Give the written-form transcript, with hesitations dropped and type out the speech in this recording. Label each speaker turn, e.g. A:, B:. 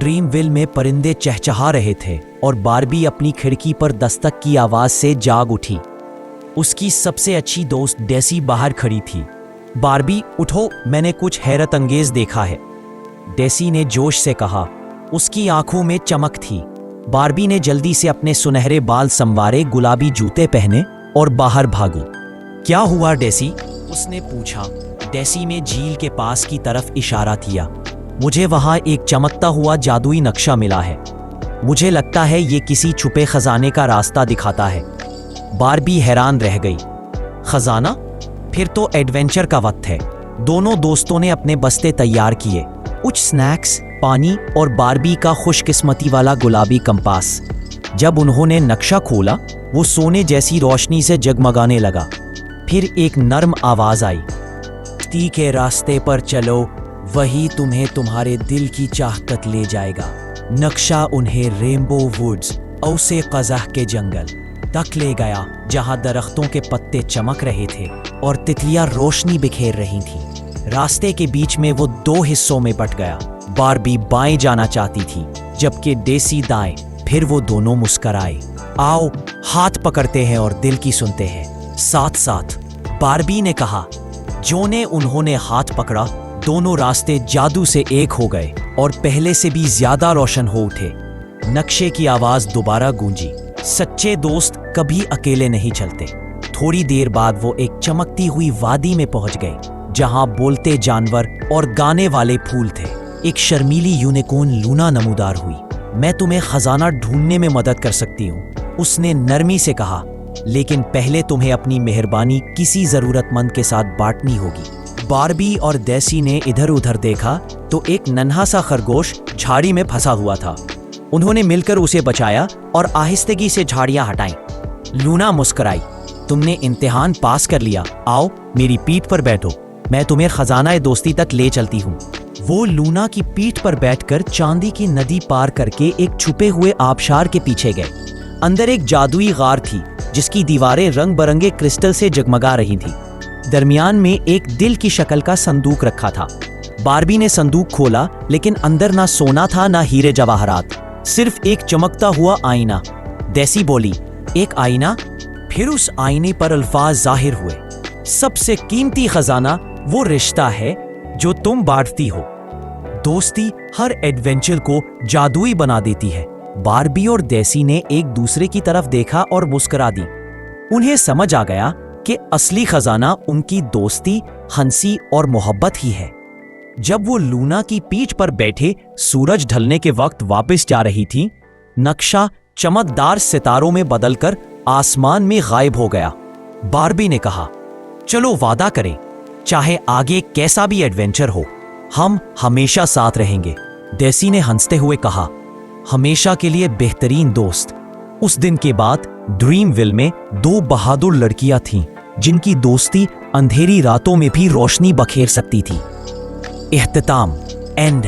A: ड्रीमविल में परिंदे चहचहा रहे थे और बारबी अपनी खिड़की पर दस्तक की आवाज से जाग उठी। उसकी सबसे अच्छी दोस्त डेसी बाहर खड़ी थी। बारबी, उठो, मैंने कुछ हैरत अंगेज देखा है, डेसी ने जोश से कहा। उसकी आंखों में चमक थी। बारबी ने जल्दी से अपने सुनहरे बाल संवारे, गुलाबी जूते पहने और बाहर भागी। क्या हुआ डेसी? उसने पूछा। डेसी ने झील के पास की तरफ इशारा किया। मुझे वहां एक चमकता हुआ जादुई नक्शा मिला है। मुझे लगता है ये किसी छुपे खजाने का रास्ता दिखाता है। बारबी हैरान रह गई। खजाना? फिर तो एडवेंचर का वक्त है। दोनों दोस्तों ने अपने बस्ते तैयार किए, कुछ स्नैक्स, पानी और बारबी का खुशकिस्मती वाला गुलाबी कंपास। जब उन्होंने नक्शा खोला, वो सोने जैसी रोशनी से जगमगाने लगा। फिर एक नर्म आवाज आई, ती के रास्ते पर चलो, वही तुम्हें तुम्हारे दिल की चाहत ले जाएगा। नक्शा उन्हें रेनबो वुड्स, औसे कज़ह के जंगल तक ले गया, जहां दरख्तों के पत्ते चमक रहे थे और तितलियां रोशनी बिखेर रही थीं। रास्ते के बीच में वो दो हिस्सों में बट गया। बारबी बाएं जाना चाहती थी, जबकि डेसी दाएं। फिर वो दोनों मुस्कराए। आओ, हाथ पकड़ते हैं और दिल की सुनते हैं साथ साथ, बारबी ने कहा। जो ने उन्होंने हाथ पकड़ा, दोनों रास्ते जादू से एक हो गए और पहले से भी ज्यादा रोशन हो उठे। नक्शे की आवाज दोबारा गूंजी, सच्चे दोस्त कभी अकेले नहीं चलते। थोड़ी देर बाद वो एक चमकती हुई वादी में पहुंच गए, जहां बोलते जानवर और गाने वाले फूल थे। एक शर्मीली यूनिकॉर्न लूना नमूदार हुई। मैं तुम्हें खजाना ढूंढने में मदद कर सकती हूँ, उसने नरमी से कहा, लेकिन पहले तुम्हें अपनी मेहरबानी किसी जरूरतमंद के साथ बांटनी होगी। बारबी और डेसी ने इधर उधर देखा तो एक नन्हा सा खरगोश झाड़ी में फंसा हुआ था। उन्होंने मिलकर उसे बचाया और आहिस्तगी से झाड़ियां हटाईं। लूना मुस्कुराई, तुमने इम्तिहान पास कर लिया, आओ मेरी पीठ पर बैठो, मैं तुम्हें खजाना दोस्ती तक ले चलती हूँ। वो लूना की पीठ पर बैठकर चांदी की नदी पार करके एक छुपे हुए आबशार के पीछे गए। अंदर एक जादुई गार थी, जिसकी दीवारें रंग बरंगे क्रिस्टल से जगमगा रही थी। दरमियान में एक दिल की शक्ल का संदूक रखा था। बारबी ने संदूक खोला, लेकिन अंदर ना सोना था ना हीरे जवाहरात, सिर्फ एक चमकता हुआ आईना। डेसी बोली, एक आईना? फिर उस आईने पर अल्फाज जाहिर हुए, सबसे कीमती खजाना वो रिश्ता है जो तुम बांटती हो। दोस्ती हर एडवेंचर को जादुई बना देती है। बारबी और डेसी ने एक दूसरे की तरफ देखा और मुस्कुरा दी। उन्हें समझ आ गया कि असली खजाना उनकी दोस्ती, हंसी और मोहब्बत ही है। जब वो लूना की पीठ पर बैठे सूरज ढलने के वक्त वापस जा रही थी, नक्शा चमकदार सितारों में बदलकर आसमान में गायब हो गया। बारबी ने कहा, चलो वादा करें, चाहे आगे कैसा भी एडवेंचर हो, हम हमेशा साथ रहेंगे। डेसी ने हंसते हुए कहा, हमेशा के लिए बेहतरीन दोस्त। उस दिन के बाद ड्रीमविल में दो बहादुर लड़कियां थीं, जिनकी दोस्ती अंधेरी रातों में भी रोशनी बखेर सकती थी। इख्तिताम, एंड।